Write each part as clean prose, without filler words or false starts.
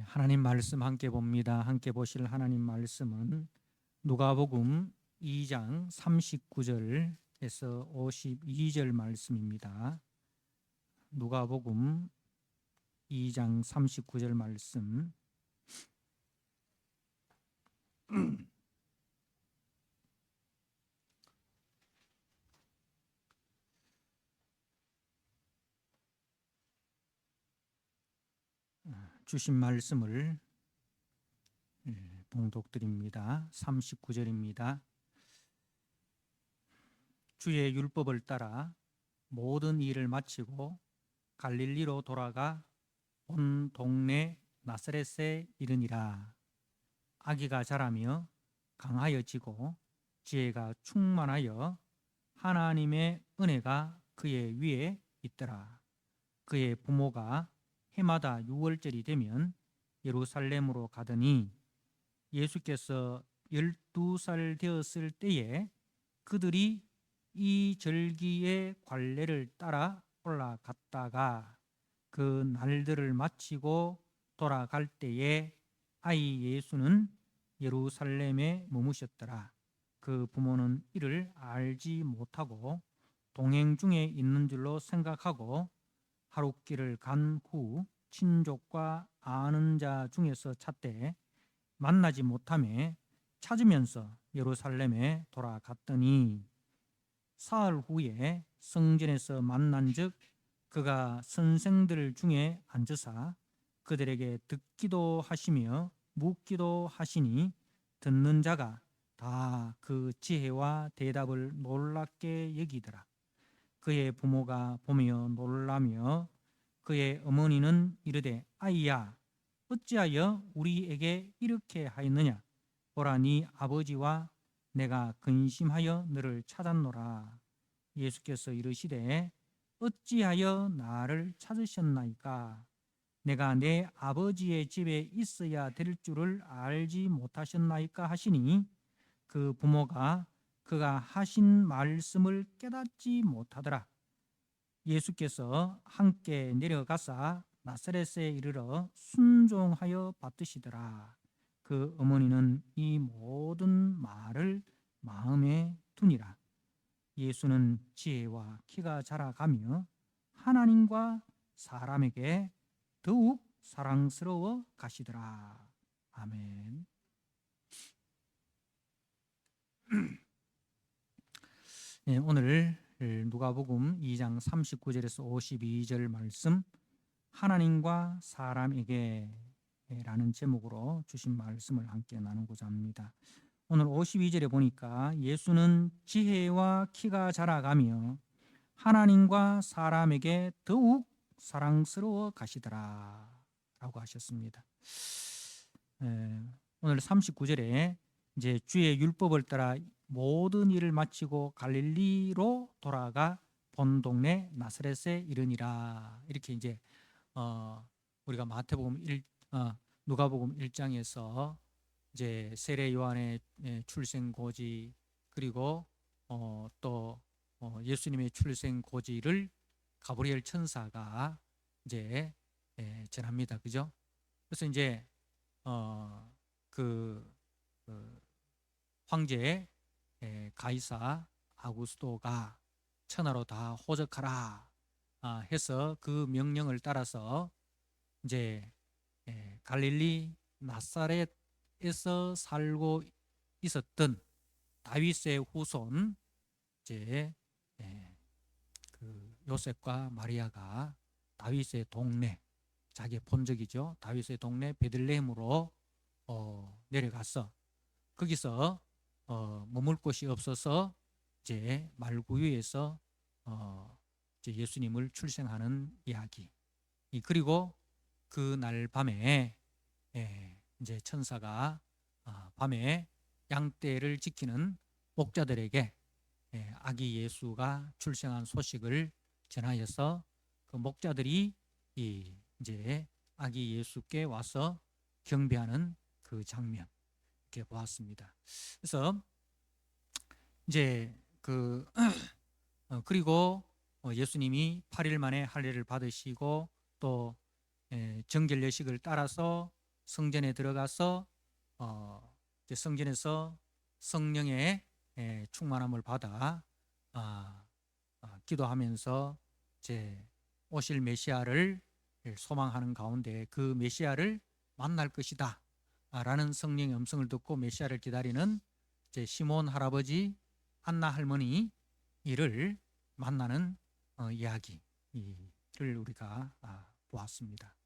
하나님 말씀 함께 봅니다. 함께 보실 하나님 말씀은 누가복음 2장 39절에서 52절 말씀입니다. 누가복음 2장 39절 말씀. 주신 말씀을 봉독드립니다. 39절입니다. 주의 율법을 따라 모든 일을 마치고 갈릴리로 돌아가 온 동네 나사렛에 이르니라. 아기가 자라며 강하여지고 지혜가 충만하여 하나님의 은혜가 그의 위에 있더라. 그의 부모가 해마다 유월절이 되면 예루살렘으로 가더니 예수께서 12살 되었을 때에 그들이 이 절기의 관례를 따라 올라갔다가 그 날들을 마치고 돌아갈 때에 아이 예수는 예루살렘에 머무셨더라. 그 부모는 이를 알지 못하고 동행 중에 있는 줄로 생각하고 하룻길을 간 후 친족과 아는 자 중에서 찾되 만나지 못하매 찾으면서 예루살렘에 돌아갔더니 사흘 후에 성전에서 만난즉 그가 선생들 중에 앉으사 그들에게 듣기도 하시며 묻기도 하시니 듣는 자가 다 그 지혜와 대답을 놀랍게 여기더라. 그의 부모가 보며 놀라며 그의 어머니는 이르되 아이야 어찌하여 우리에게 이렇게 하였느냐. 보라 네 아버지와 내가 근심하여 너를 찾았노라. 예수께서 이르시되 어찌하여 나를 찾으셨나이까. 내가 내 아버지의 집에 있어야 될 줄을 알지 못하셨나이까 하시니 그 부모가 그가 하신 말씀을 깨닫지 못하더라. 예수께서 함께 내려가사 나사렛에 이르러 순종하여 받드시더라. 그 어머니는 이 모든 말을 마음에 두니라. 예수는 지혜와 키가 자라가며 하나님과 사람에게 더욱 사랑스러워 가시더라. 아멘. 오늘 누가복음 2장 39절에서 52절 말씀, 하나님과 사람에게 라는 제목으로 주신 말씀을 함께 나누고자 합니다. 오늘 52절에 보니까 예수는 지혜와 키가 자라가며 하나님과 사람에게 더욱 사랑스러워 가시더라 라고 하셨습니다. 오늘 39절에 이제 주의 율법을 따라 모든 일을 마치고 갈릴리로 돌아가 본 동네 나사렛에 이르니라. 이렇게 이제 우리가 누가복음 1장에서 이제 세례 요한의 출생 고지, 그리고 또 예수님의 출생 고지를 가브리엘 천사가 이제 전합니다. 그죠? 그래서 이제 그 황제 가이사 아구스토가 천하로 다 호적하라 해서 그 명령을 따라서 이제 갈릴리 나사렛에서 살고 있었던 다윗의 후손 이제 그 요셉과 마리아가 다윗의 동네, 자기의 본적이죠. 다윗의 동네 베들레헴으로 내려가서 거기서 머물 곳이 없어서 이제 말구유에서 이제 예수님을 출생하는 이야기. 그리고 그 날 밤에 이제 천사가 밤에 양떼를 지키는 목자들에게 아기 예수가 출생한 소식을 전하여서 그 목자들이 이제 아기 예수께 와서 경배하는 그 장면 이렇게 보았습니다. 그래서 이제 그리고 예수님이 8일 만에 할례를 받으시고 또 정결례식을 따라서 성전에 들어가서 이제 성전에서 성령의 충만함을 받아 기도하면서 이제 오실 메시아를 소망하는 가운데 그 메시아를 만날 것이다 라는 성령의 음성을 듣고 메시아를 기다리는 이제 시몬 할아버지, 안나 할머니 이를 만나는 이야기를 우리가 보았습니다.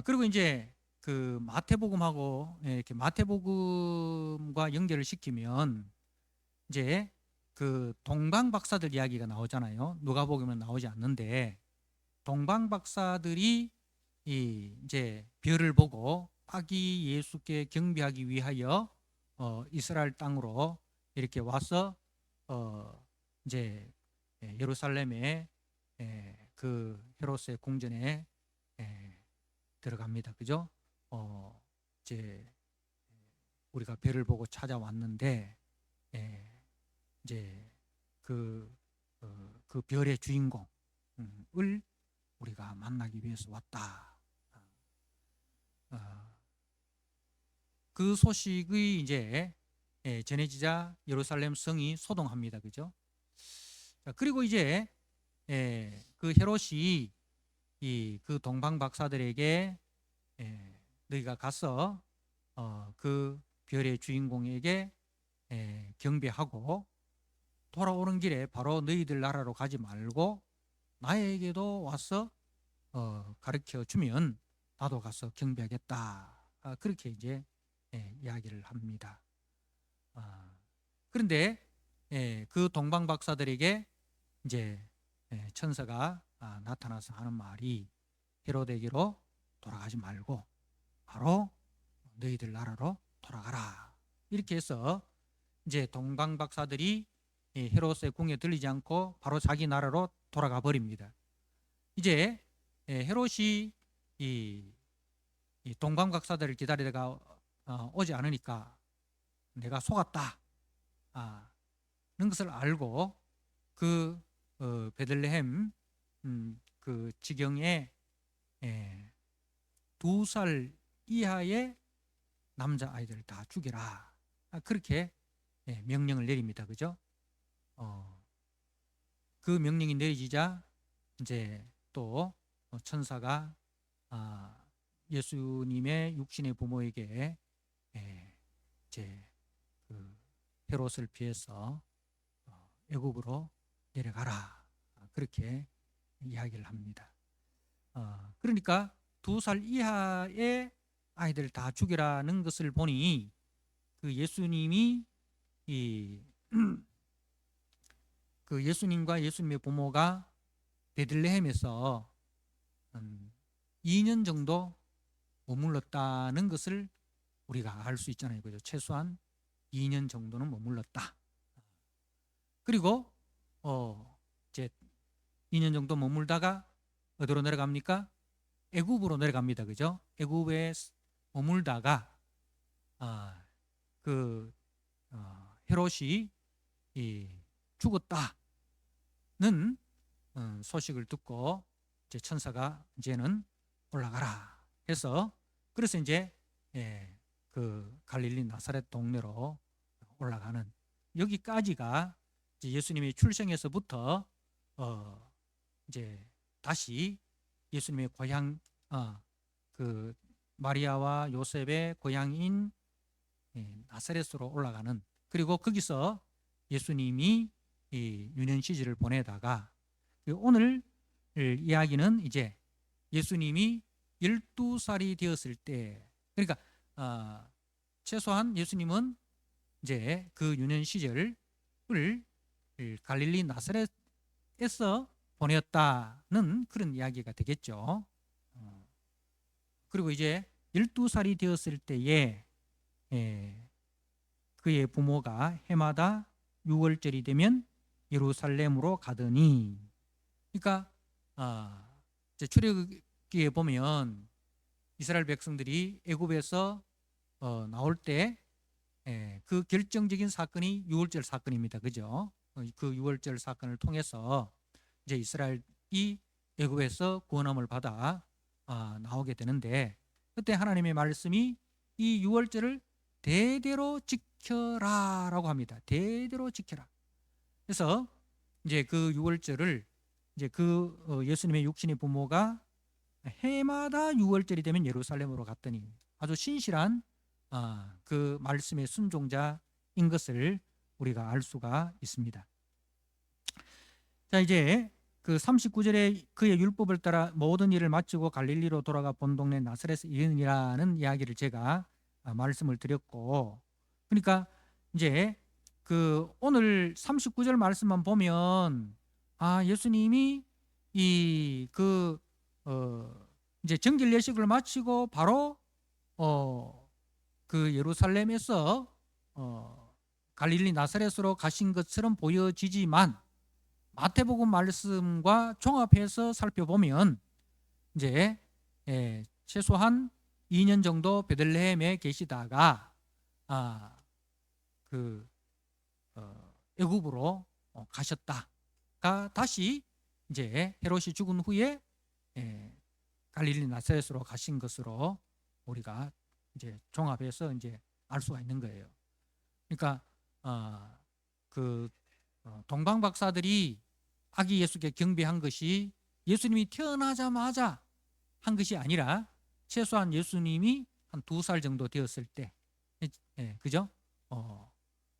그리고 이제 그 마태복음하고 이렇게 마태복음과 연결을 시키면 이제 그 동방 박사들 이야기가 나오잖아요. 누가복음은 나오지 않는데 동방 박사들이 이제 별을 보고 아기 예수께 경배하기 위하여 이스라엘 땅으로 이렇게 와서 이제 예루살렘에 그 헤롯의 궁전에 들어갑니다. 그죠? 이제 우리가 별을 보고 찾아왔는데 이제 그 별의 주인공을 우리가 만나기 위해서 왔다. 그 소식이 이제 전해지자 예루살렘 성이 소동합니다. 그죠? 자, 그리고 이제 그 헤롯이 그 동방 박사들에게 너희가 가서 그 별의 주인공에게 경배하고 돌아오는 길에 바로 너희들 나라로 가지 말고 나에게도 와서 가르쳐 주면 나도 가서 경배하겠다. 그렇게 이제 이야기를 합니다. 그런데 그 동방 박사들에게 이제 천사가 나타나서 하는 말이 헤롯에게로 돌아가지 말고 바로 너희들 나라로 돌아가라. 이렇게 해서 이제 동방 박사들이 헤롯의 궁에 들리지 않고 바로 자기 나라로 돌아가 버립니다. 이제 헤롯이 이 동방 박사들을 기다리다가 오지 않으니까 내가 속았다 는 것을 알고 그 베들레헴 그 지경에 2살 이하의 남자 아이들을 다 죽여라. 그렇게 명령을 내립니다. 그죠? 그 명령이 내려지자 이제 또 천사가 예수님의 육신의 부모에게 이제 그 헤롯을 피해서 애굽으로 내려가라. 그렇게 이야기를 합니다. 그러니까 2살 이하의 아이들 다 죽이라는 것을 보니 그 예수님이 그 예수님과 예수님의 부모가 베들레헴에서 2년 정도 머물렀다는 것을 우리가 알 수 있잖아요. 그죠? 최소한 2년 정도는 머물렀다. 그리고 이제 2년 정도 머물다가 어디로 내려갑니까? 애굽으로 내려갑니다. 그죠? 애굽에 머물다가 그 헤롯이 죽었다는 소식을 듣고 이제 천사가 이제는 올라가라 해서 그래서 이제 그 갈릴리 나사렛 동네로 올라가는 여기까지가 이제 예수님의 출생에서부터 이제 다시 예수님의 고향 그 마리아와 요셉의 고향인 나사렛으로 올라가는 그리고 거기서 예수님이 유년 시절을 보내다가 오늘 이야기는 이제 예수님이 12살이 되었을 때 그러니까 최소한 예수님은 이제 그 유년 시절을 갈릴리 나사렛에서 보냈다는 그런 이야기가 되겠죠. 그리고 이제 12살이 되었을 때에 그의 부모가 해마다 6월절이 되면 예루살렘으로 가더니 그러니까 이제 출애굽기에 보면 이스라엘 백성들이 애굽에서 나올 때 그 결정적인 사건이 6월절 사건입니다. 그죠? 그 6월절 사건을 통해서 이제 이스라엘이 애굽에서 구원함을 받아 나오게 되는데 그때 하나님의 말씀이 이 유월절을 대대로 지켜라라고 합니다. 대대로 지켜라. 그래서 이제 그 유월절을 이제 예수님의 육신의 부모가 해마다 유월절이 되면 예루살렘으로 갔더니 아주 신실한 그 말씀의 순종자인 것을 우리가 알 수가 있습니다. 자, 이제 그 39절에 그의 율법을 따라 모든 일을 마치고 갈릴리로 돌아가 본 동네 나사렛에 이르니라는 이야기를 제가 말씀을 드렸고, 그러니까 이제 그 오늘 39절 말씀만 보면 예수님이 이제 정결 예식을 마치고 바로 그 예루살렘에서 갈릴리 나사렛으로 가신 것처럼 보여지지만 마태복음 말씀과 종합해서 살펴보면 이제 최소한 2년 정도 베들레헴에 계시다가 애굽으로 가셨다가 다시 이제 헤롯이 죽은 후에 갈릴리 나사렛으로 가신 것으로 우리가 이제 종합해서 이제 알 수가 있는 거예요. 그러니까 동방 박사들이 아기 예수께 경배한 것이 예수님이 태어나자마자 한 것이 아니라 최소한 예수님이 한 2살 정도 되었을 때, 그죠?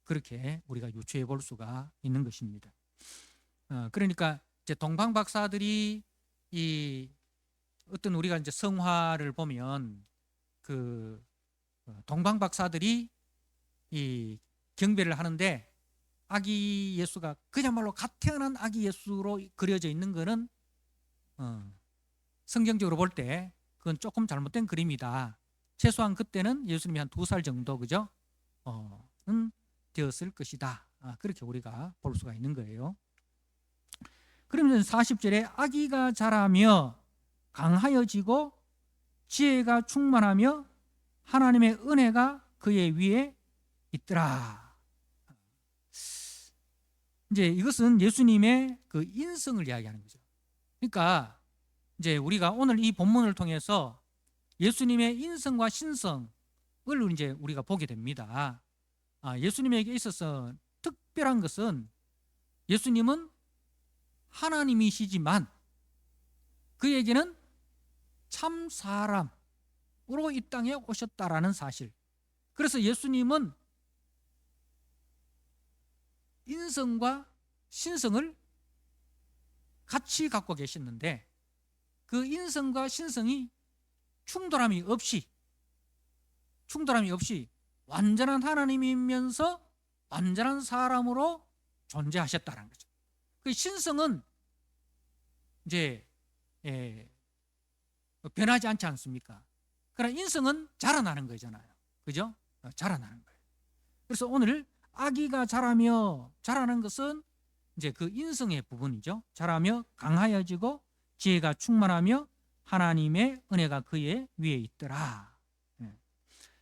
그렇게 우리가 유추해 볼 수가 있는 것입니다. 그러니까 이제 동방 박사들이 어떤 우리가 이제 성화를 보면 그 동방 박사들이 이 경배를 하는데 아기 예수가 그야말로 갓 태어난 아기 예수로 그려져 있는 것은 성경적으로 볼 때 그건 조금 잘못된 그림이다. 최소한 그때는 예수님이 한 2살 정도 그죠? 되었을 것이다. 그렇게 우리가 볼 수가 있는 거예요. 그러면 40절에 아기가 자라며 강하여지고 지혜가 충만하며 하나님의 은혜가 그의 위에 있더라. 이제 이것은 예수님의 그 인성을 이야기하는 거죠. 그러니까 이제 우리가 오늘 이 본문을 통해서 예수님의 인성과 신성을 이제 우리가 보게 됩니다. 예수님에게 있어서 특별한 것은 예수님은 하나님이시지만 그에게는 참 사람으로 이 땅에 오셨다라는 사실. 그래서 예수님은 인성과 신성을 같이 갖고 계셨는데 그 인성과 신성이 충돌함이 없이 완전한 하나님이면서 완전한 사람으로 존재하셨다는 거죠. 그 신성은 이제 변하지 않지 않습니까? 그러나 인성은 자라나는 거잖아요. 그죠? 자라나는 거예요. 그래서 오늘 아기가 자라는 것은 이제 그 인성의 부분이죠. 자라며 강하여지고 지혜가 충만하며 하나님의 은혜가 그의 위에 있더라.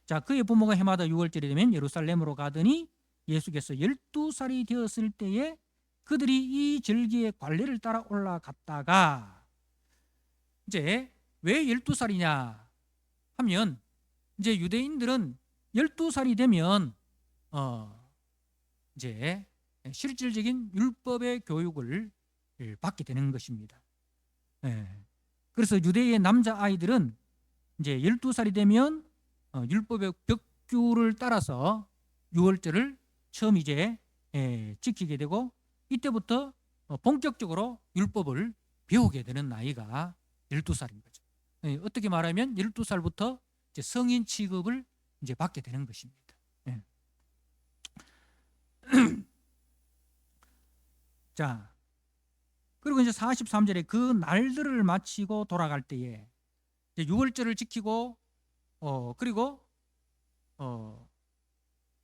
자, 그의 부모가 해마다 6월절이 되면 예루살렘으로 가더니 예수께서 12살이 되었을 때에 그들이 이 절기의 관례를 따라 올라갔다가 이제 왜 12살이냐 하면 이제 유대인들은 12살이 되면 이제 실질적인 율법의 교육을 받게 되는 것입니다. 그래서 유대의 남자 아이들은 이제 12살이 되면 율법의 벽규를 따라서 유월절을 처음 이제 지키게 되고 이때부터 본격적으로 율법을 배우게 되는 나이가 12살인 거죠. 어떻게 말하면 12살부터 이제 성인 취급을 이제 받게 되는 것입니다. 자, 그리고 이제 43절에 그 날들을 마치고 돌아갈 때에 이제 유월절을 지키고 그리고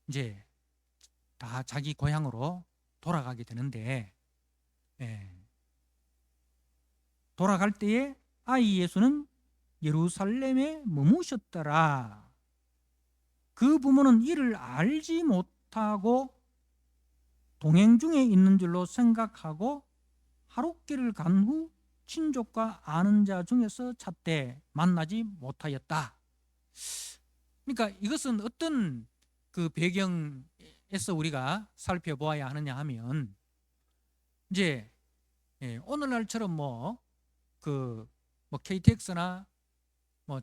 이제 다 자기 고향으로 돌아가게 되는데 돌아갈 때에 아이 예수는 예루살렘에 머무셨더라. 그 부모는 이를 알지 못하고 동행 중에 있는 줄로 생각하고 하룻길을 간 후 친족과 아는 자 중에서 찾되 만나지 못하였다. 그러니까 이것은 어떤 그 배경에서 우리가 살펴보아야 하느냐 하면 이제 오늘날처럼 뭐 KTX나 뭐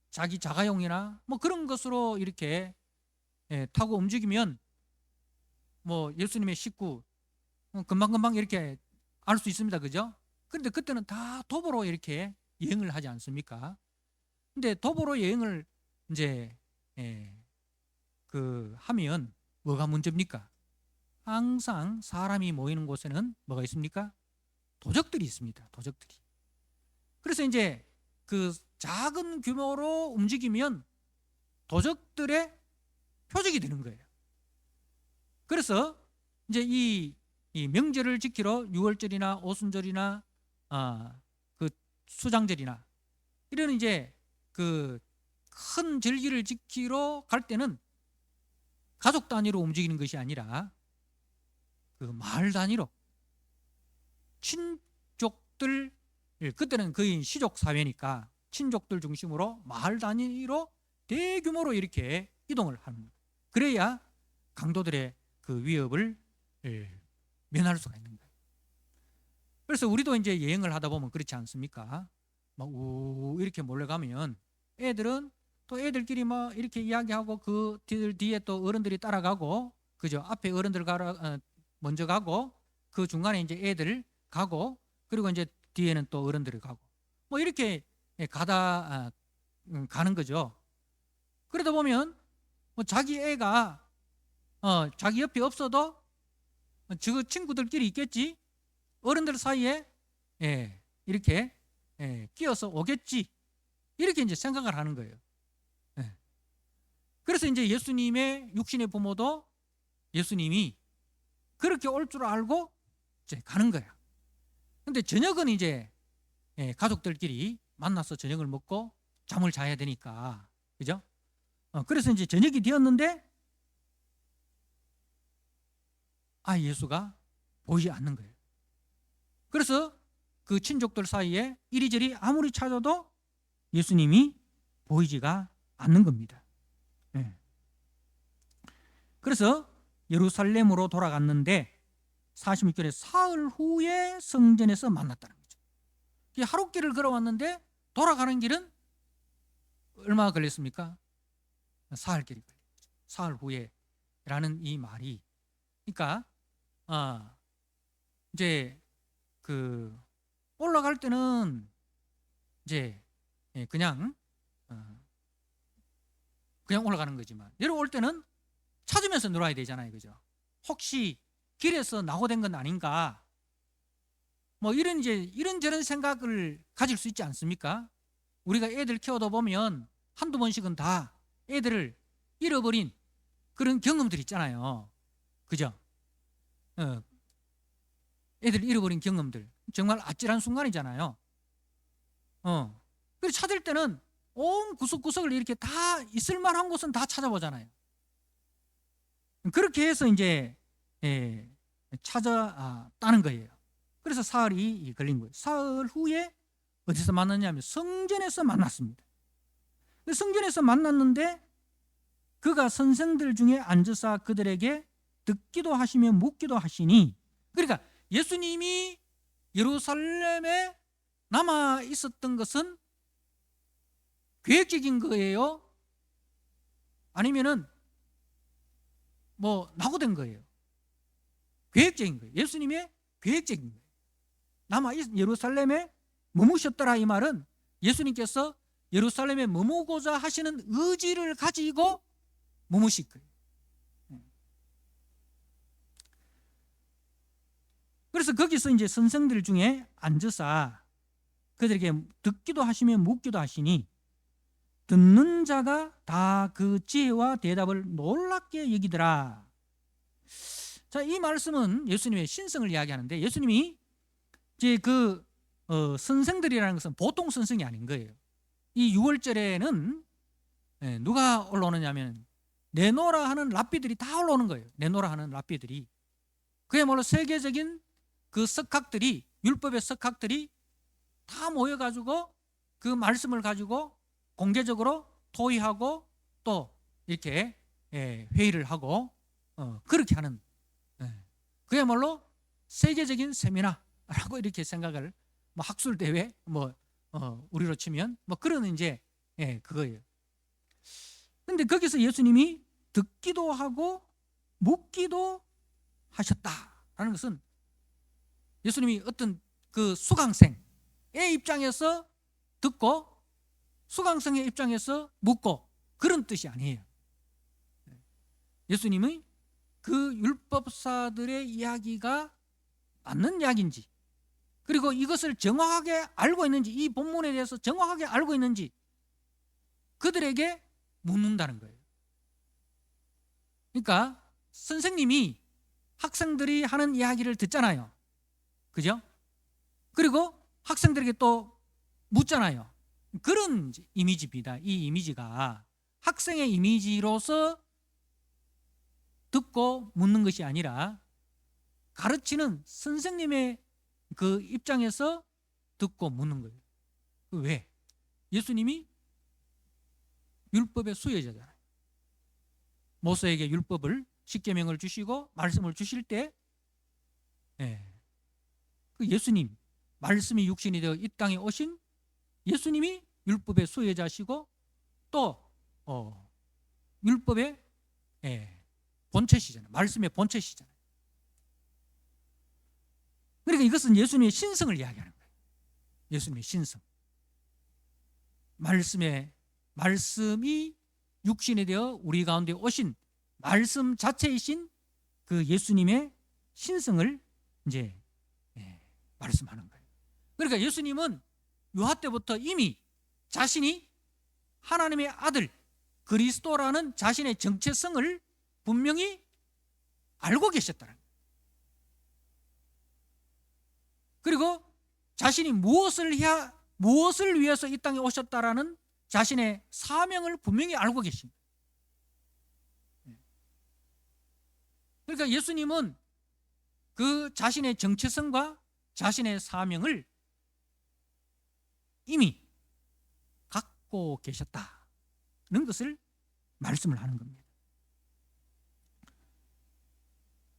자기 자가용이나 뭐 그런 것으로 이렇게 타고 움직이면 뭐 예수님의 식구 금방금방 이렇게 알 수 있습니다. 그죠? 그런데 그때는 다 도보로 이렇게 여행을 하지 않습니까? 근데 도보로 여행을 이제 하면 뭐가 문제입니까? 항상 사람이 모이는 곳에는 뭐가 있습니까? 도적들이 있습니다. 도적들이. 그래서 이제 그 작은 규모로 움직이면 도적들의 표적이 되는 거예요. 그래서 이제 이 명절을 지키러 6월절이나 오순절이나 그 수장절이나 이런 이제 그 큰 절기를 지키러 갈 때는 가족 단위로 움직이는 것이 아니라 그 마을 단위로 친족들, 그때는 거의 시족 사회니까 친족들 중심으로 마을 단위로 대규모로 이렇게 이동을 하는 거예요. 그래야 강도들의 그 위협을 면할 수가 있는 거예요. 그래서 우리도 이제 여행을 하다 보면 그렇지 않습니까? 막 이렇게 몰려가면 애들은 또 애들끼리 막 이렇게 이야기하고 그 뒤에 또 어른들이 따라가고, 그죠? 앞에 어른들 먼저 가고 그 중간에 이제 애들 가고, 그리고 이제 뒤에는 또 어른들이 가고, 뭐 이렇게 가는 거죠. 그러다 보면 뭐 자기 애가 자기 옆에 없어도 저 친구들끼리 있겠지, 어른들 사이에 이렇게 끼어서 오겠지, 이렇게 이제 생각을 하는 거예요. 그래서 이제 예수님의 육신의 부모도 예수님이 그렇게 올 줄 알고 이제 가는 거야. 근데 저녁은 이제 가족들끼리 만나서 저녁을 먹고 잠을 자야 되니까, 그죠? 그래서 이제 저녁이 되었는데 예수가 보이지 않는 거예요. 그래서 그 친족들 사이에 이리저리 아무리 찾아도 예수님이 보이지가 않는 겁니다. 그래서 예루살렘으로 돌아갔는데 46절에 사흘 후에 성전에서 만났다는 거죠. 하룻길을 걸어왔는데 돌아가는 길은 얼마나 걸렸습니까? 사흘길이 걸렸죠. 사흘 후에라는 이 말이, 그러니까 이제 그 올라갈 때는 이제 그냥 올라가는 거지만 내려올 때는 찾으면서 놀아야 되잖아요, 그죠? 혹시 길에서 낙오된 건 아닌가, 뭐 이런저런 생각을 가질 수 있지 않습니까? 우리가 애들 키워다 보면 한두 번씩은 다 애들을 잃어버린 그런 경험들이 있잖아요, 그죠? 애들 잃어버린 경험들 정말 아찔한 순간이잖아요. 그래서 찾을 때는 온 구석구석을 이렇게 다 있을 만한 곳은 다 찾아보잖아요. 그렇게 해서 이제 찾았다는 거예요. 그래서 사흘이 걸린 거예요. 사흘 후에 어디서 만났냐면 성전에서 만났습니다. 성전에서 만났는데 그가 선생들 중에 앉으사 그들에게 듣기도 하시며 묻기도 하시니, 그러니까 예수님이 예루살렘에 남아 있었던 것은 계획적인 거예요? 아니면은 뭐 낙오된 거예요? 계획적인 거예요. 예수님의 계획적인 거예요. 남아 예루살렘에 머무셨더라, 이 말은 예수님께서 예루살렘에 머무고자 하시는 의지를 가지고 머무실 거예요. 그래서 거기서 이제 선생들 중에 앉으사 그들에게 듣기도 하시며 묻기도 하시니 듣는 자가 다 그 지혜와 대답을 놀랍게 여기더라. 자, 이 말씀은 예수님의 신성을 이야기하는데, 예수님이 이제 선생들이라는 것은 보통 선생이 아닌 거예요. 이 6월절에는 누가 올라오느냐면 네노라 하는 랍비들이 다 올라오는 거예요. 네노라 하는 랍비들이, 그야말로 세계적인 그 석학들이, 율법의 석학들이 다 모여가지고 그 말씀을 가지고 공개적으로 토의하고 또 이렇게 회의를 하고 그렇게 하는 그야말로 세계적인 세미나라고 이렇게 생각을 뭐 학술 대회 뭐 우리로 치면 뭐 그런 이제 그거예요. 근데 거기서 예수님이 듣기도 하고 묻기도 하셨다라는 것은 예수님이 어떤 그 수강생의 입장에서 듣고 수강생의 입장에서 묻고 그런 뜻이 아니에요. 예수님의 그 율법사들의 이야기가 맞는 이야기인지, 그리고 이것을 정확하게 알고 있는지, 이 본문에 대해서 정확하게 알고 있는지 그들에게 묻는다는 거예요. 그러니까 선생님이 학생들이 하는 이야기를 듣잖아요. 그죠? 그리고 학생들에게 또 묻잖아요. 그런 이미지입니다. 이 이미지가 학생의 이미지로서 듣고 묻는 것이 아니라 가르치는 선생님의 그 입장에서 듣고 묻는 거예요. 왜? 예수님이 율법의 수혜자잖아요. 모세에게 율법을 십계명을 주시고 말씀을 주실 때 그 예수님 말씀이 육신이 되어 이 땅에 오신 예수님이 율법의 수혜자시고 또 율법의 본체시잖아요. 말씀의 본체시잖아요. 그러니까 이것은 예수님의 신성을 이야기하는 거예요. 예수님의 신성. 말씀이 육신이 되어 우리 가운데 오신 말씀 자체이신 그 예수님의 신성을 이제 말씀하는 거예요. 그러니까 예수님은 유아 때부터 이미 자신이 하나님의 아들 그리스도라는 자신의 정체성을 분명히 알고 계셨다는 거예요. 그리고 자신이 무엇을 위해서 이 땅에 오셨다라는 자신의 사명을 분명히 알고 계십니다. 그러니까 예수님은 그 자신의 정체성과 자신의 사명을 이미 갖고 계셨다는 것을 말씀을 하는 겁니다.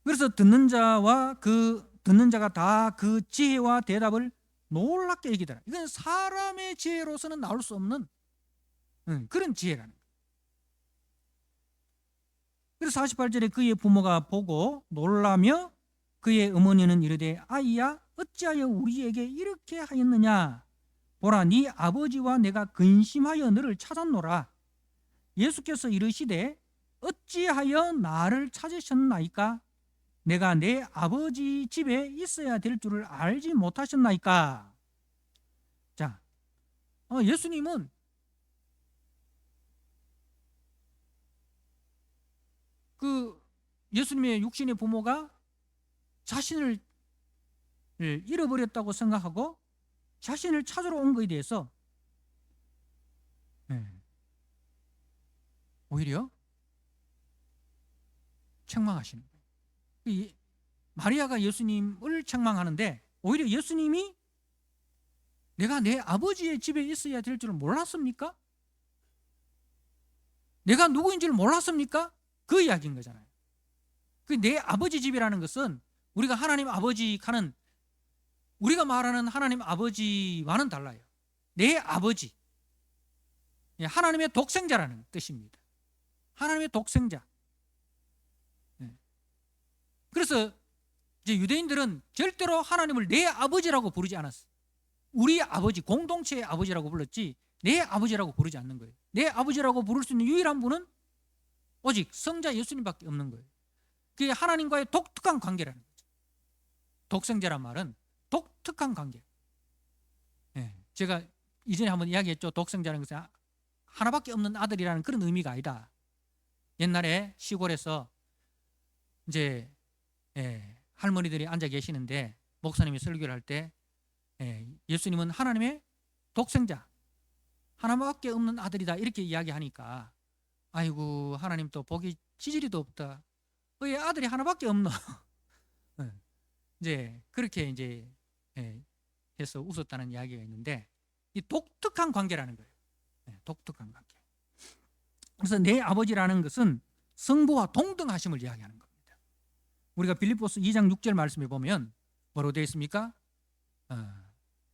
그래서 듣는 자가 다 그 지혜와 대답을 놀랍게 여기더라. 이건 사람의 지혜로서는 나올 수 없는 그런 지혜라는 거예요. 그래서 48절에 그의 부모가 보고 놀라며 그의 어머니는 이르되 아이야 어찌하여 우리에게 이렇게 하였느냐 보라 네 아버지와 내가 근심하여 너를 찾았노라. 예수께서 이르시되 어찌하여 나를 찾으셨나이까 내가 내 아버지 집에 있어야 될 줄을 알지 못하셨나이까. 자, 예수님은 그 예수님의 육신의 부모가 자신을 잃어버렸다고 생각하고 자신을 찾으러 온 것에 대해서 오히려 책망하시는 거예요. 마리아가 예수님을 책망하는데 오히려 예수님이 내가 내 아버지의 집에 있어야 될 줄을 몰랐습니까? 내가 누구인 줄 몰랐습니까? 그 이야기인 거잖아요. 그 내 아버지 집이라는 것은 우리가 하나님 아버지 하는 우리가 말하는 하나님 아버지와는 달라요. 내 아버지, 하나님의 독생자라는 뜻입니다. 하나님의 독생자. 그래서 이제 유대인들은 절대로 하나님을 내 아버지라고 부르지 않았어요. 우리 아버지, 공동체의 아버지라고 불렀지 내 아버지라고 부르지 않는 거예요. 내 아버지라고 부를 수 있는 유일한 분은 오직 성자 예수님밖에 없는 거예요. 그게 하나님과의 독특한 관계라는 거죠. 독생자란 말은 독특한 관계. 제가 이전에 한번 이야기했죠. 독생자라는 것은 하나밖에 없는 아들이라는 그런 의미가 아니다. 옛날에 시골에서 이제 할머니들이 앉아 계시는데 목사님이 설교를 할 때 예수님은 하나님의 독생자, 하나밖에 없는 아들이다 이렇게 이야기하니까 아이고 하나님 또 보기 지지리도 없다. 왜 아들이 하나밖에 없노? 이제 그렇게 이제 해서 웃었다는 이야기가 있는데 이 독특한 관계라는 거예요. 독특한 관계. 그래서 내 아버지라는 것은 성부와 동등하심을 이야기하는 겁니다. 우리가 빌립보서 2장 6절 말씀에 보면 뭐라고 되어 있습니까?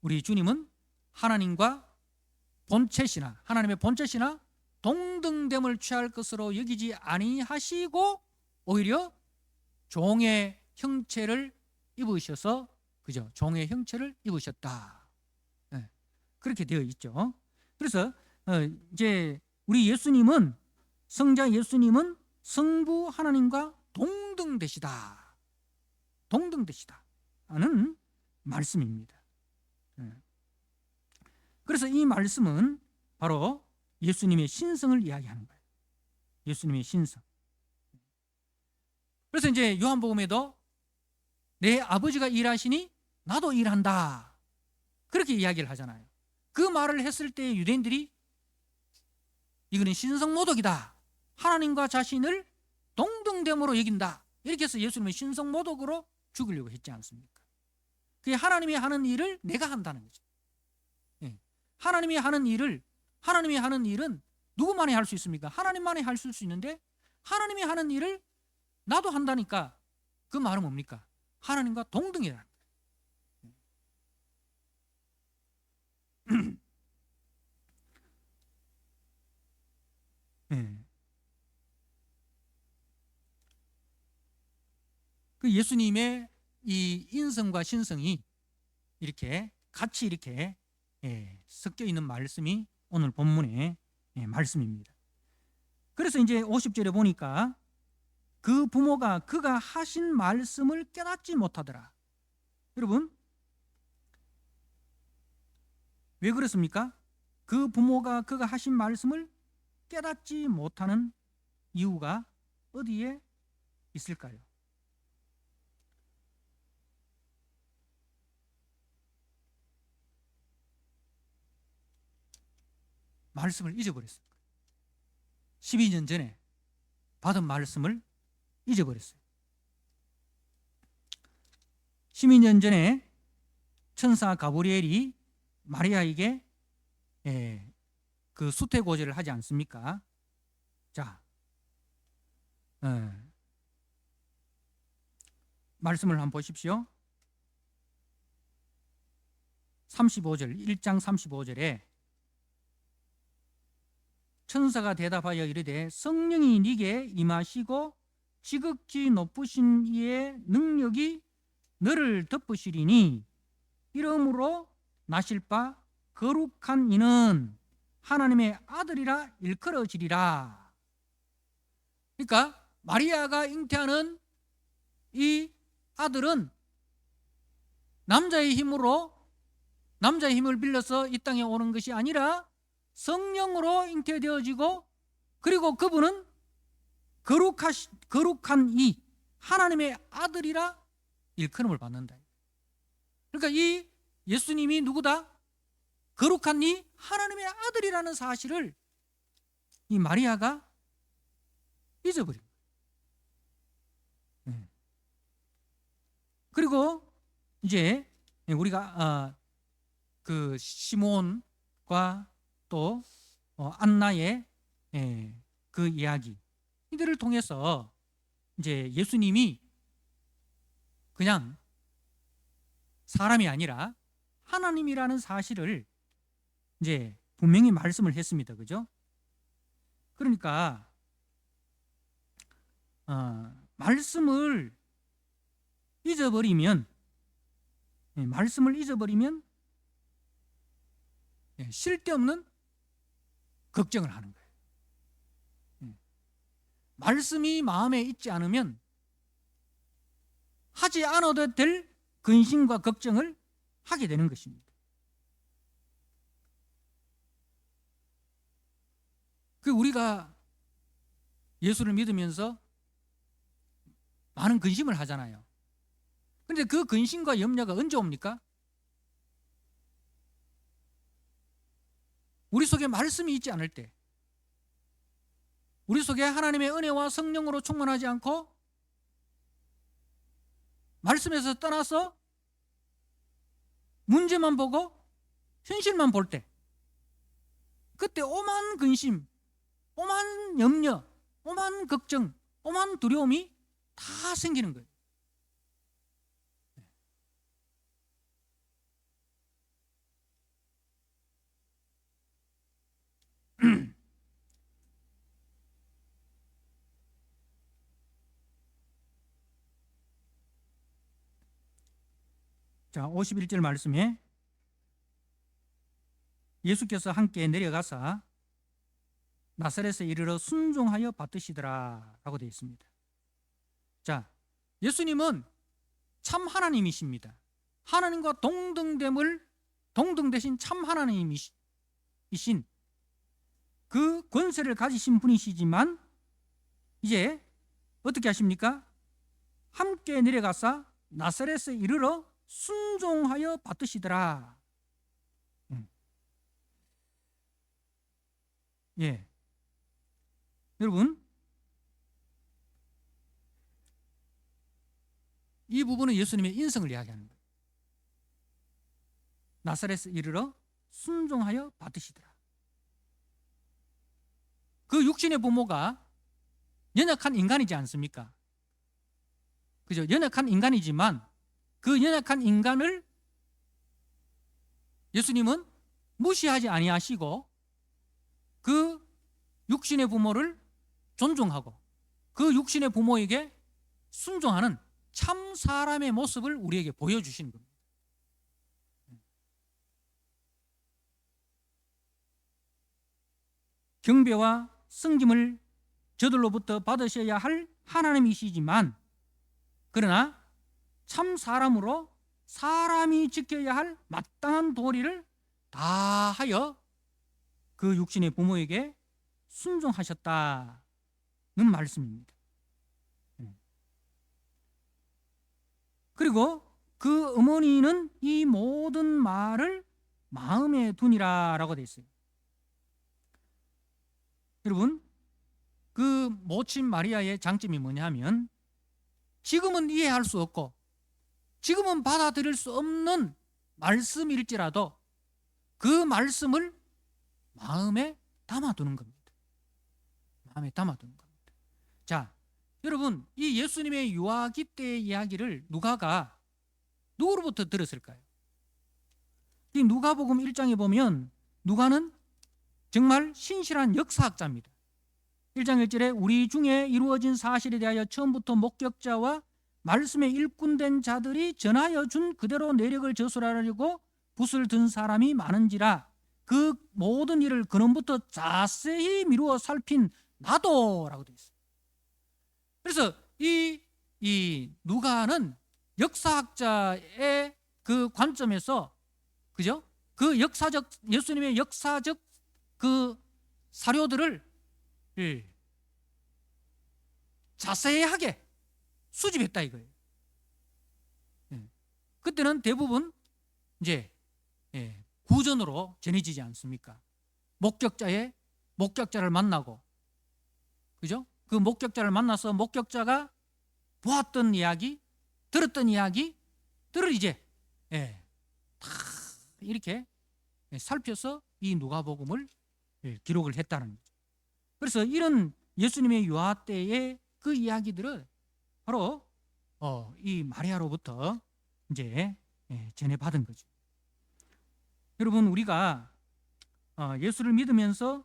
우리 주님은 하나님과 본체시나 하나님의 본체시나 동등됨을 취할 것으로 여기지 아니하시고 오히려 종의 형체를 입으셔서, 그죠? 종의 형체를 입으셨다. 그렇게 되어 있죠. 그래서 이제 우리 예수님은, 성자 예수님은 성부 하나님과 동등되시다. 동등되시다 하는 말씀입니다. 그래서 이 말씀은 바로 예수님의 신성을 이야기하는 거예요. 예수님의 신성. 그래서 이제 요한복음에도 내 아버지가 일하시니 나도 일한다, 그렇게 이야기를 하잖아요. 그 말을 했을 때 유대인들이 이거는 신성모독이다, 하나님과 자신을 동등됨으로 여긴다, 이렇게 해서 예수님은 신성모독으로 죽이려고 했지 않습니까? 그게 하나님이 하는 일을 내가 한다는 거죠. 하나님이 하는 일은 누구만이 할 수 있습니까? 하나님만이 할 수 있는데 하나님이 하는 일을 나도 한다니까 그 말은 뭡니까? 하나님과 동등이라는 거예요. 그 예수님의 이 인성과 신성이 이렇게 같이 이렇게 섞여 있는 말씀이 오늘 본문의 말씀입니다. 그래서 이제 50절에 보니까 그 부모가 그가 하신 말씀을 깨닫지 못하더라. 여러분, 왜 그렇습니까? 그 부모가 그가 하신 말씀을 깨닫지 못하는 이유가 어디에 있을까요? 말씀을 잊어버렸어요. 12년 전에 받은 말씀을 잊어버렸어요. 12년 전에 천사 가브리엘이 마리아에게 그 수태고제를 하지 않습니까? 자, 말씀을 한번 보십시오. 35절, 1장 35절에 천사가 대답하여 이르되 성령이 네게 임하시고 지극히 높으신 이의 능력이 너를 덮으시리니 이러므로 나실 바 거룩한 이는 하나님의 아들이라 일컬어지리라. 그러니까 마리아가 잉태하는 이 아들은 남자의 힘을 빌려서 이 땅에 오는 것이 아니라 성령으로 잉태되어지고, 그리고 그분은 거룩한 이 하나님의 아들이라 일컬음을 받는다. 그러니까 이 예수님이 누구다? 거룩한 이 하나님의 아들이라는 사실을 이 마리아가 잊어버린 거예요. 그리고 이제 우리가 그 시몬과 또 안나의 그 이야기, 이들을 통해서 이제 예수님이 그냥 사람이 아니라 하나님이라는 사실을 이제 분명히 말씀을 했습니다. 그죠? 그러니까 말씀을 잊어버리면 쓸데없는 걱정을 하는 거예요. 말씀이 마음에 있지 않으면 하지 않아도 될 근심과 걱정을 하게 되는 것입니다. 그 우리가 예수를 믿으면서 많은 근심을 하잖아요. 그런데 그 근심과 염려가 언제 옵니까? 우리 속에 말씀이 있지 않을 때, 우리 속에 하나님의 은혜와 성령으로 충만하지 않고 말씀에서 떠나서 문제만 보고 현실만 볼 때, 그때 오만 근심, 오만 오만 염려, 오만 걱정, 오만 두려움이 다 생기는 거예요. 자, 51절 말씀에 예수께서 함께 내려가사 나사렛에 이르러 순종하여 받으시더라 라고 되어 있습니다. 자, 예수님은 참 하나님이십니다. 하나님과 동등되신 참 하나님이신 그 권세를 가지신 분이시지만 이제 어떻게 하십니까? 함께 내려가사 나사렛에 이르러 순종하여 받으시더라. 예, 여러분, 이 부분은 예수님의 인성을 이야기하는 거예요. 나사렛에 이르러 순종하여 받으시더라. 그 육신의 부모가 연약한 인간이지 않습니까? 그죠? 연약한 인간이지만 그 연약한 인간을 예수님은 무시하지 아니하시고 그 육신의 부모를 존중하고 그 육신의 부모에게 순종하는 참 사람의 모습을 우리에게 보여주시는 겁니다. 경배와 승김을 저들로부터 받으셔야 할 하나님이시지만 그러나 참 사람으로 사람이 지켜야 할 마땅한 도리를 다하여 그 육신의 부모에게 순종하셨다는 말씀입니다. 그리고 그 어머니는 이 모든 말을 마음에 두니라라고 되어 있어요. 여러분, 그 모친 마리아의 장점이 뭐냐면 지금은 이해할 수 없고 지금은 받아들일 수 없는 말씀일지라도 그 말씀을 마음에 담아두는 겁니다. 마음에 담아두는 겁니다. 자, 여러분, 이 예수님의 유아기 때의 이야기를 누가가 누구로부터 들었을까요? 이 누가복음 1장에 보면 누가는 정말 신실한 역사학자입니다. 1장 1절에 우리 중에 이루어진 사실에 대하여 처음부터 목격자와 말씀에 일꾼된 자들이 전하여 준 그대로 내력을 저술하려고 붓을 든 사람이 많은지라 그 모든 일을 근원부터 자세히 미루어 살핀 나도라고 되어 있어요. 그래서 이 누가는 역사학자의 그 관점에서 그죠? 그 역사적 예수님의 역사적 그 사료들을 자세하게 수집했다 이거예요. 그때는 대부분 이제 구전으로 전해지지 않습니까? 목격자를 만나고 그죠? 그 목격자를 만나서 목격자가 보았던 이야기, 들었던 이야기들을 이제 다 이렇게 살펴서 이 누가복음을 기록을 했다는 거죠. 그래서 이런 예수님의 유아 때의 그 이야기들을 바로 이 마리아로부터 이제 전해받은 거죠. 여러분, 우리가 예수를 믿으면서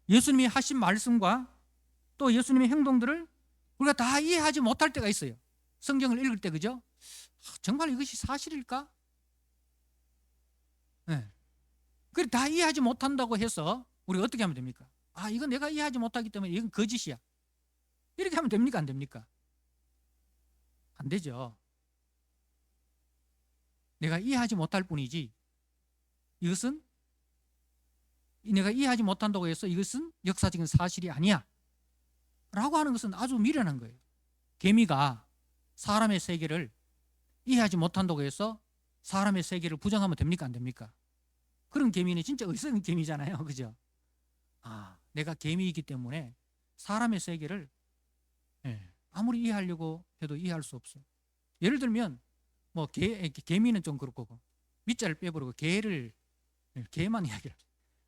예수님이 하신 말씀과 또 예수님의 행동들을 우리가 다 이해하지 못할 때가 있어요. 성경을 읽을 때, 그죠? 정말 이것이 사실일까? 그래, 다 이해하지 못한다고 해서 우리가 어떻게 하면 됩니까? 이건 내가 이해하지 못하기 때문에 이건 거짓이야. 이렇게 하면 됩니까? 안 됩니까? 안 되죠. 내가 이해하지 못할 뿐이지 이것은 내가 이해하지 못한다고 해서 이것은 역사적인 사실이 아니야 라고 하는 것은 아주 미련한 거예요. 개미가 사람의 세계를 이해하지 못한다고 해서 사람의 세계를 부정하면 됩니까? 안 됩니까? 그런 개미는 진짜 의성 개미잖아요. 그죠? 내가 개미이기 때문에 사람의 세계를 아무리 이해하려고 해도 이해할 수 없어. 예를 들면 뭐 개미는 좀 그렇고 밑자를 빼버리고 개만 이야기를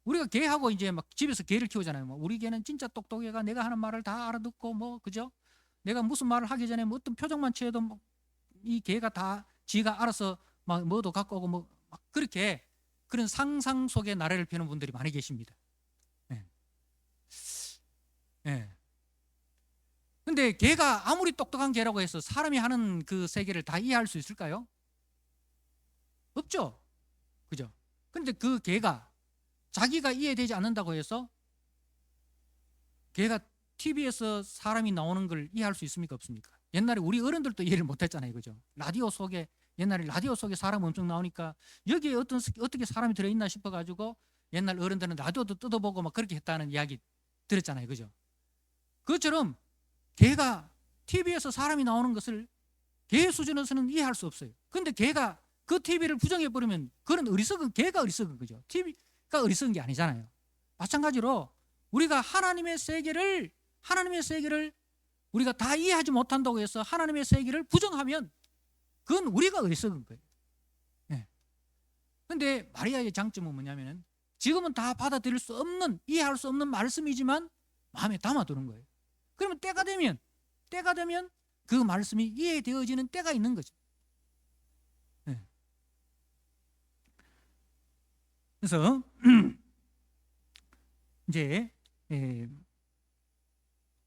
우리가 개하고 이제 막 집에서 개를 키우잖아요. 뭐 우리 개는 진짜 똑똑해가 내가 하는 말을 다 알아듣고 뭐 그죠? 내가 무슨 말을 하기 전에 뭐 어떤 표정만 취해도 뭐 이 개가 다 지가 알아서 막 뭐도 갖고 오고 뭐 막 그렇게 그런 상상 속에 나래를 펴는 분들이 많이 계십니다. 예. 예. 근데 개가 아무리 똑똑한 개라고 해서 사람이 하는 그 세계를 다 이해할 수 있을까요? 없죠. 그죠? 근데 그 개가 자기가 이해되지 않는다고 해서 걔가 TV에서 사람이 나오는 걸 이해할 수 있습니까? 없습니까? 옛날에 우리 어른들도 이해를 못했잖아요. 그죠? 라디오 속에 옛날에 라디오 속에 사람 엄청 나오니까 여기에 어떻게 사람이 들어있나 싶어가지고 옛날 어른들은 라디오도 뜯어보고 막 그렇게 했다는 이야기 들었잖아요. 그죠? 그것처럼 걔가 TV에서 사람이 나오는 것을 걔 수준에서는 이해할 수 없어요. 근데 걔가 그 TV를 부정해버리면 그런 어리석은 걔가 어리석은 거죠. TV가 어리석은 게 아니잖아요. 마찬가지로 우리가 하나님의 세계를 우리가 다 이해하지 못한다고 해서 하나님의 세계를 부정하면 그건 우리가 어리석은 거예요. 네. 근데 마리아의 장점은 뭐냐면 지금은 다 받아들일 수 없는, 이해할 수 없는 말씀이지만 마음에 담아두는 거예요. 그러면 때가 되면 그 말씀이 이해되어지는 때가 있는 거죠. 네. 그래서 이제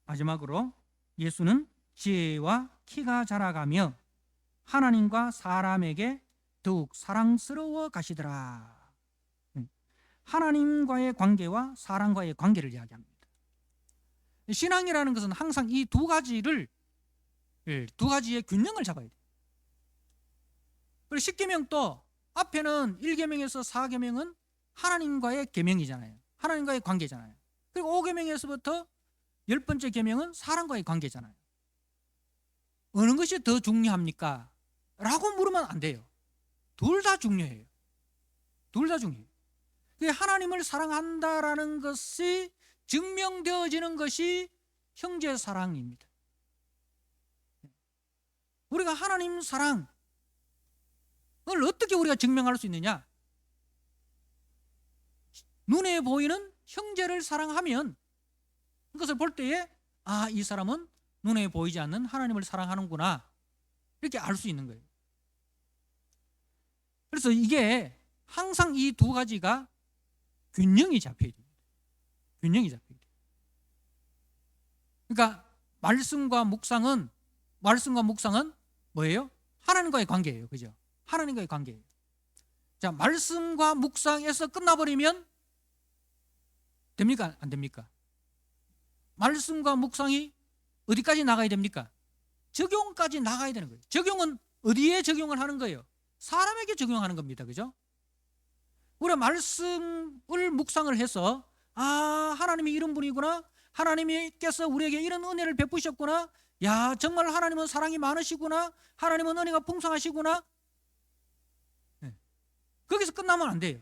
마지막으로 예수는 지혜와 키가 자라가며 하나님과 사람에게 더욱 사랑스러워 가시더라. 하나님과의 관계와 사람과의 관계를 이야기합니다. 신앙이라는 것은 항상 이 두 가지의 균형을 잡아야 돼요. 그리고 10계명도 앞에는 1계명에서 4계명은 하나님과의 계명이잖아요. 하나님과의 관계잖아요. 그리고 5계명에서부터 10번째 계명은 사람과의 관계잖아요. 어느 것이 더 중요합니까? 라고 물으면 안 돼요. 둘 다 중요해요. 둘 다 중요해요. 하나님을 사랑한다라는 것이 증명되어지는 것이 형제 사랑입니다. 우리가 하나님 사랑을 어떻게 우리가 증명할 수 있느냐? 눈에 보이는 형제를 사랑하면 그것을 볼 때에 이 사람은 눈에 보이지 않는 하나님을 사랑하는구나 이렇게 알 수 있는 거예요. 그래서 이게 항상 이 두 가지가 균형이 잡혀야 됩니다. 균형이 잡혀야 돼요. 그러니까 말씀과 묵상은 뭐예요? 하나님과의 관계예요. 그죠? 하나님과의 관계예요. 자, 말씀과 묵상에서 끝나버리면 됩니까? 안 됩니까? 말씀과 묵상이 어디까지 나가야 됩니까? 적용까지 나가야 되는 거예요. 적용은 어디에 적용을 하는 거예요? 사람에게 적용하는 겁니다. 그죠? 우리가 말씀을 묵상을 해서 하나님이 이런 분이구나, 하나님께서 우리에게 이런 은혜를 베푸셨구나, 야 정말 하나님은 사랑이 많으시구나, 하나님은 은혜가 풍성하시구나. 네. 거기서 끝나면 안 돼요.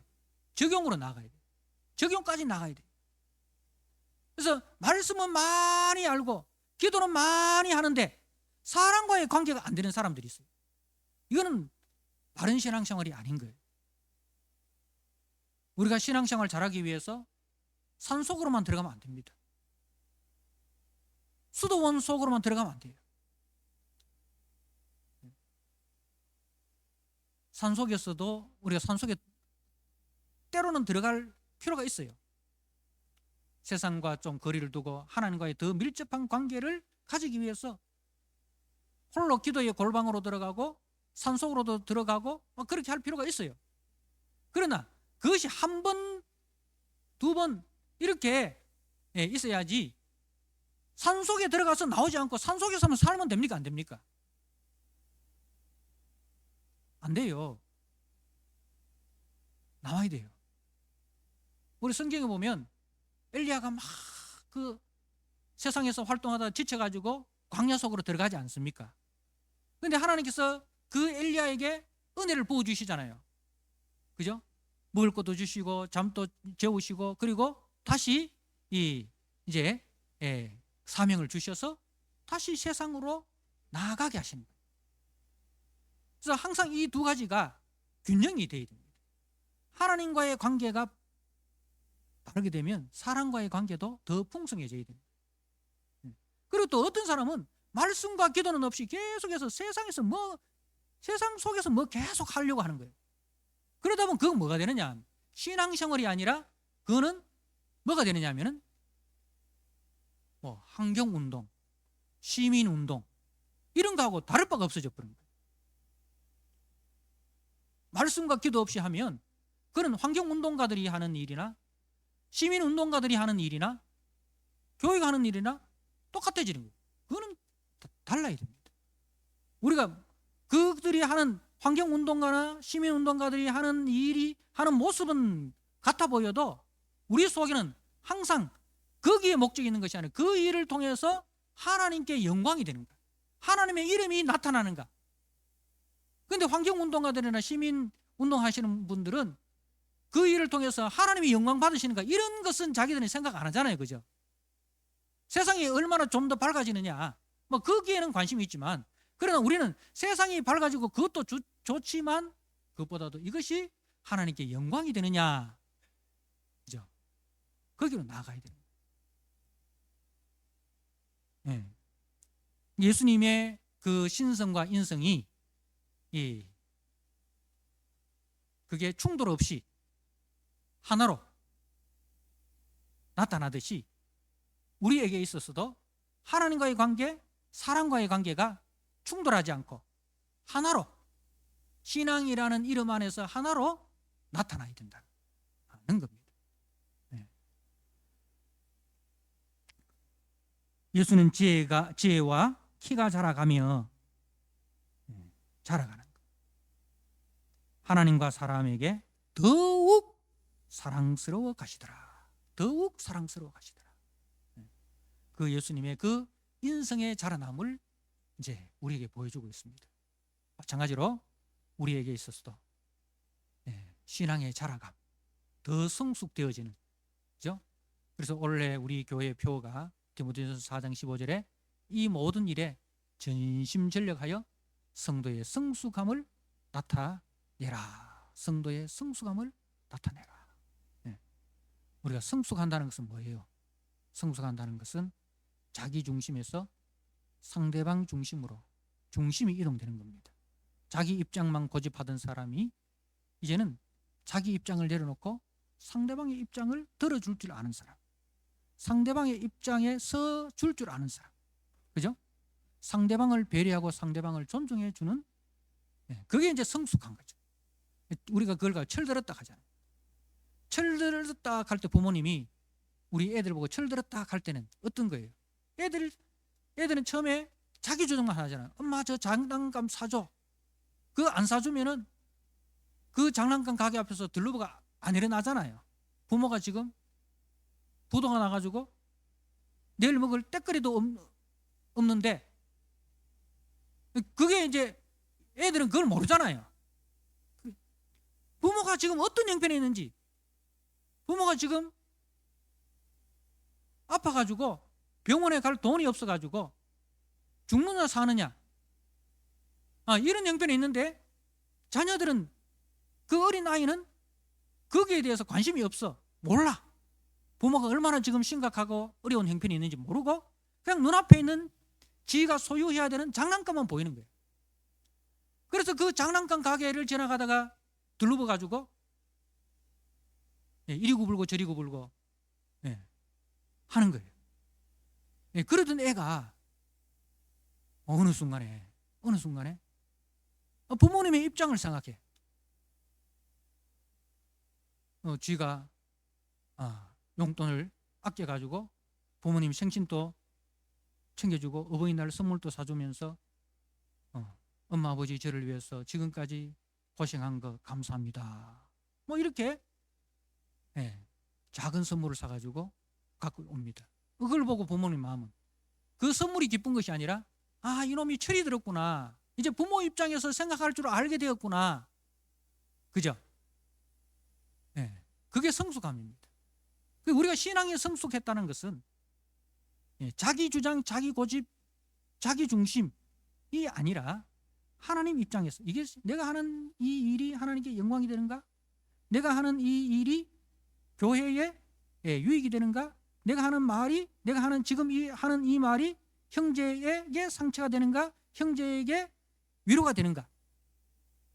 적용으로 나가야 돼요. 적용까지 나가야 돼요. 그래서 말씀은 많이 알고 기도는 많이 하는데 사람과의 관계가 안 되는 사람들이 있어요. 이거는 바른 신앙생활이 아닌 거예요. 우리가 신앙생활 잘하기 위해서 산속으로만 들어가면 안 됩니다. 수도원 속으로만 들어가면 안 돼요. 산속에서도 우리가 산속에 때로는 들어갈 필요가 있어요. 세상과 좀 거리를 두고 하나님과의 더 밀접한 관계를 가지기 위해서 홀로 기도의 골방으로 들어가고 산속으로도 들어가고 그렇게 할 필요가 있어요. 그러나 그것이 한 번, 두 번 이렇게 있어야지 산속에 들어가서 나오지 않고 산속에서만 살면 됩니까? 안 됩니까? 안 돼요. 나와야 돼요. 우리 성경에 보면 엘리야가 막 그 세상에서 활동하다 지쳐가지고 광야 속으로 들어가지 않습니까? 그런데 하나님께서 그 엘리야에게 은혜를 부어주시잖아요. 그죠? 먹을 것도 주시고 잠도 재우시고 그리고 다시 이제 사명을 주셔서 다시 세상으로 나아가게 하십니다. 그래서 항상 이 두 가지가 균형이 되어야 됩니다. 하나님과의 관계가 바르게 되면 사람과의 관계도 더 풍성해져야 됩니다. 그리고 또 어떤 사람은 말씀과 기도는 없이 계속해서 세상 속에서 뭐 계속 하려고 하는 거예요. 그러다 보면 그건 뭐가 되느냐? 신앙생활이 아니라 그거는 뭐가 되느냐 하면은 뭐 환경운동, 시민운동 이런 거하고 다를 바가 없어져 버린 거예요. 말씀과 기도 없이 하면 그런 환경운동가들이 하는 일이나 시민운동가들이 하는 일이나 교회가 하는 일이나 똑같아지는 거예요. 그거는 달라야 됩니다. 우리가 그들이 하는 환경운동가나 시민운동가들이 하는 일이 하는 모습은 같아 보여도 우리 속에는 항상 거기에 목적이 있는 것이 아니라 그 일을 통해서 하나님께 영광이 되는 거야. 하나님의 이름이 나타나는가. 그런데 환경운동가들이나 시민운동 하시는 분들은 그 일을 통해서 하나님이 영광 받으시는가 이런 것은 자기들은 생각 안 하잖아요. 그죠? 세상이 얼마나 좀 더 밝아지느냐 뭐 거기에는 관심이 있지만 그러나 우리는 세상이 밝아지고 그것도 좋지만 그것보다도 이것이 하나님께 영광이 되느냐, 그죠? 거기로 나아가야 됩니다. 네. 예수님의 그 신성과 인성이 그게 충돌 없이 하나로 나타나듯이 우리에게 있어서도 하나님과의 관계, 사람과의 관계가 충돌하지 않고 하나로 신앙이라는 이름 안에서 하나로 나타나야 된다는 겁니다. 네. 예수는 지혜와 키가 자라가며 자라가는 것. 하나님과 사람에게 더욱 사랑스러워 가시더라. 더욱 사랑스러워 가시더라. 그 예수님의 그 인성의 자라남을 이제 우리에게 보여주고 있습니다. 마찬가지로 우리에게 있어서도 신앙의 자라감, 더 성숙되어지는, 그죠? 그래서 원래 우리 교회 표가 디모데전서 4장 15절에 이 모든 일에 전심전력하여 성도의 성숙함을 나타내라. 성도의 성숙함을 나타내라. 우리가 성숙한다는 것은 뭐예요? 성숙한다는 것은 자기 중심에서 상대방 중심으로 중심이 이동되는 겁니다. 자기 입장만 고집하던 사람이 이제는 자기 입장을 내려놓고 상대방의 입장을 들어줄 줄 아는 사람, 상대방의 입장에 서 줄 줄 아는 사람, 그죠? 상대방을 배려하고 상대방을 존중해 주는, 그게 이제 성숙한 거죠. 우리가 그걸 철들었다 하잖아요. 철들었다 할 때 부모님이 우리 애들 보고 철들었다 할 때는 어떤 거예요? 애들은 처음에 자기 주장만 하잖아요. 엄마 저 장난감 사줘. 그거 안 사주면은 그 장난감 가게 앞에서 들러보가 안 일어나잖아요. 부모가 지금 부도가 나가지고 내일 먹을 때거리도 없는데 그게 이제 애들은 그걸 모르잖아요. 부모가 지금 어떤 형편에 있는지, 부모가 지금 아파가지고 병원에 갈 돈이 없어가지고 죽느냐 사느냐 이런 형편에 있는데 자녀들은 그 어린 아이는 거기에 대해서 관심이 없어. 몰라. 부모가 얼마나 지금 심각하고 어려운 형편이 있는지 모르고 그냥 눈앞에 있는 지가 소유해야 되는 장난감만 보이는 거예요. 그래서 그 장난감 가게를 지나가다가 둘러봐가지고 이리 구불고 저리 구불고 하는 거예요. 그러던 애가 어느 순간에 부모님의 입장을 생각해. 쥐가 용돈을 아껴가지고 부모님 생신도 챙겨주고 어버이날 선물도 사주면서 엄마 아버지 저를 위해서 지금까지 고생한 거 감사합니다. 뭐 이렇게 작은 선물을 사가지고 갖고 옵니다. 그걸 보고 부모님 마음은 그 선물이 기쁜 것이 아니라 이놈이 철이 들었구나. 이제 부모 입장에서 생각할 줄 알게 되었구나. 그죠? 그게 성숙함입니다. 우리가 신앙에 성숙했다는 것은 자기 주장, 자기 고집, 자기 중심이 아니라 하나님 입장에서 이게 내가 하는 이 일이 하나님께 영광이 되는가? 내가 하는 이 일이 교회에 유익이 되는가? 내가 하는 말이, 내가 하는 지금 하는 이 말이 형제에게 상처가 되는가? 형제에게 위로가 되는가?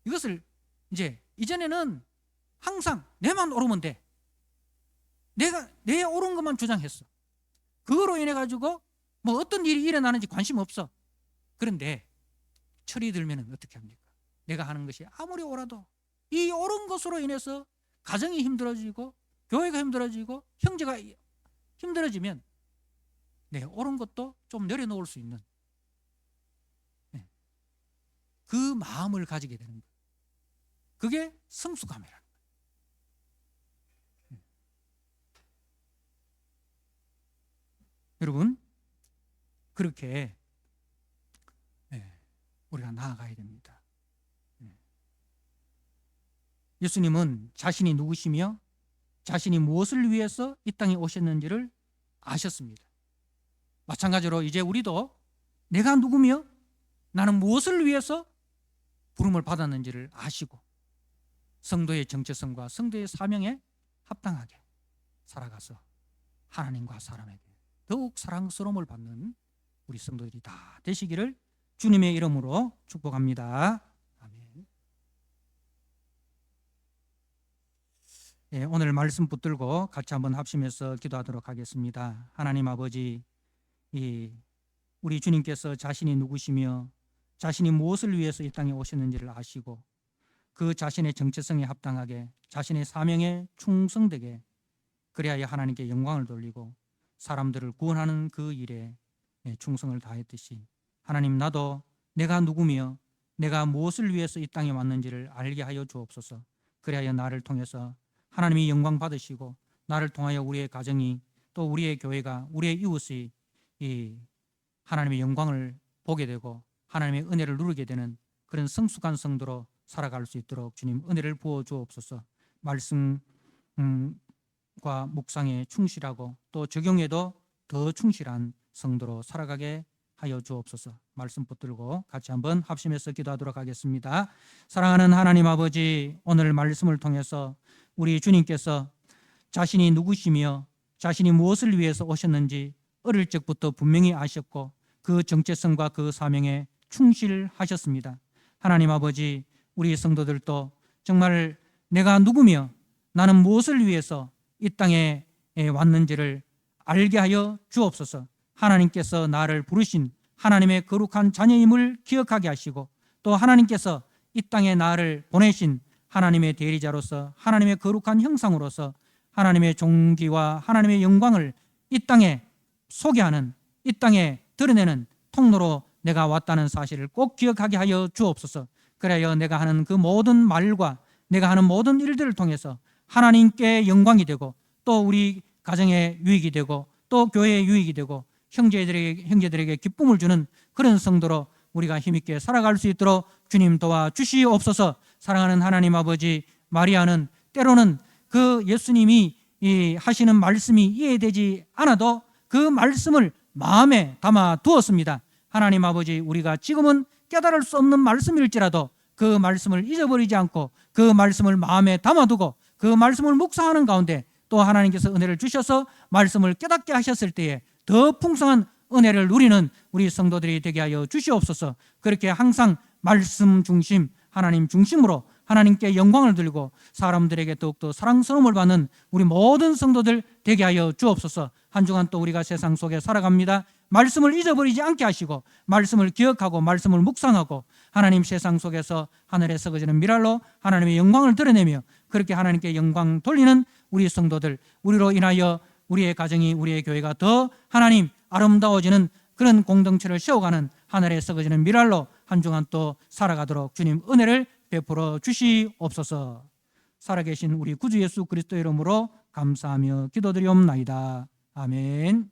이것을 이전에는 항상 내만 옳으면 돼. 내가 내 옳은 것만 주장했어. 그거로 인해 가지고 뭐 어떤 일이 일어나는지 관심 없어. 그런데 철이 들면 어떻게 합니까? 내가 하는 것이 아무리 옳아도 이 옳은 것으로 인해서 가정이 힘들어지고 교회가 힘들어지고 형제가 힘들어지면 내 옳은 것도 좀 내려놓을 수 있는 그 마음을 가지게 되는 거예요. 그게 성숙함이라는 거예요. 여러분, 그렇게 우리가 나아가야 됩니다. 예수님은 자신이 누구시며 자신이 무엇을 위해서 이 땅에 오셨는지를 아셨습니다. 마찬가지로 이제 우리도 내가 누구며 나는 무엇을 위해서 부름을 받았는지를 아시고 성도의 정체성과 성도의 사명에 합당하게 살아가서 하나님과 사람에게 더욱 사랑스러움을 받는 우리 성도들이 다 되시기를 주님의 이름으로 축복합니다. 아멘. 오늘 말씀 붙들고 같이 한번 합심해서 기도하도록 하겠습니다. 하나님 아버지, 우리 주님께서 자신이 누구시며 자신이 무엇을 위해서 이 땅에 오셨는지를 아시고 그 자신의 정체성에 합당하게 자신의 사명에 충성되게 그래야 하나님께 영광을 돌리고 사람들을 구원하는 그 일에 충성을 다했듯이 하나님, 나도 내가 누구며 내가 무엇을 위해서 이 땅에 왔는지를 알게 하여 주옵소서. 그래야 나를 통해서 하나님이 영광 받으시고 나를 통하여 우리의 가정이 또 우리의 교회가 우리의 이웃이 이 하나님의 영광을 보게 되고 하나님의 은혜를 누리게 되는 그런 성숙한 성도로 살아갈 수 있도록 주님 은혜를 부어 주옵소서. 말씀과 묵상에 충실하고 또 적용에도 더 충실한 성도로 살아가게 하여 주옵소서. 말씀 붙들고 같이 한번 합심해서 기도하도록 하겠습니다. 사랑하는 하나님 아버지, 오늘 말씀을 통해서 우리 주님께서 자신이 누구시며 자신이 무엇을 위해서 오셨는지 어릴 적부터 분명히 아셨고 그 정체성과 그 사명에 충실하셨습니다. 하나님 아버지, 우리 성도들도 정말 내가 누구며 나는 무엇을 위해서 이 땅에 왔는지를 알게 하여 주옵소서. 하나님께서 나를 부르신 하나님의 거룩한 자녀임을 기억하게 하시고 또 하나님께서 이 땅에 나를 보내신 하나님의 대리자로서 하나님의 거룩한 형상으로서 하나님의 존귀와 하나님의 영광을 이 땅에 소개하는, 이 땅에 드러내는 통로로 내가 왔다는 사실을 꼭 기억하게 하여 주옵소서. 그래야 내가 하는 그 모든 말과 내가 하는 모든 일들을 통해서 하나님께 영광이 되고 또 우리 가정에 유익이 되고 또 교회에 유익이 되고 형제들에게 기쁨을 주는 그런 성도로 우리가 힘있게 살아갈 수 있도록 주님 도와주시옵소서. 사랑하는 하나님 아버지, 마리아는 때로는 그 예수님이 하시는 말씀이 이해되지 않아도 그 말씀을 마음에 담아 두었습니다. 하나님 아버지, 우리가 지금은 깨달을 수 없는 말씀일지라도 그 말씀을 잊어버리지 않고 그 말씀을 마음에 담아두고 그 말씀을 묵상하는 가운데 또 하나님께서 은혜를 주셔서 말씀을 깨닫게 하셨을 때에 더 풍성한 은혜를 누리는 우리 성도들이 되게 하여 주시옵소서. 그렇게 항상 말씀 중심, 하나님 중심으로 하나님께 영광을 들고 사람들에게 더욱더 사랑스러움을 받는 우리 모든 성도들 되게 하여 주옵소서. 한 주간 또 우리가 세상 속에 살아갑니다. 말씀을 잊어버리지 않게 하시고 말씀을 기억하고 말씀을 묵상하고 하나님 세상 속에서 하늘에 썩어지는 미랄로 하나님의 영광을 드러내며 그렇게 하나님께 영광 돌리는 우리 성도들, 우리로 인하여 우리의 가정이, 우리의 교회가 더 하나님 아름다워지는 그런 공동체를 세워가는 하늘에 썩어지는 미랄로 한 주간 또 살아가도록 주님 은혜를 베풀어 주시옵소서. 살아계신 우리 구주 예수 그리스도 이름으로 감사하며 기도드리옵나이다. 아멘.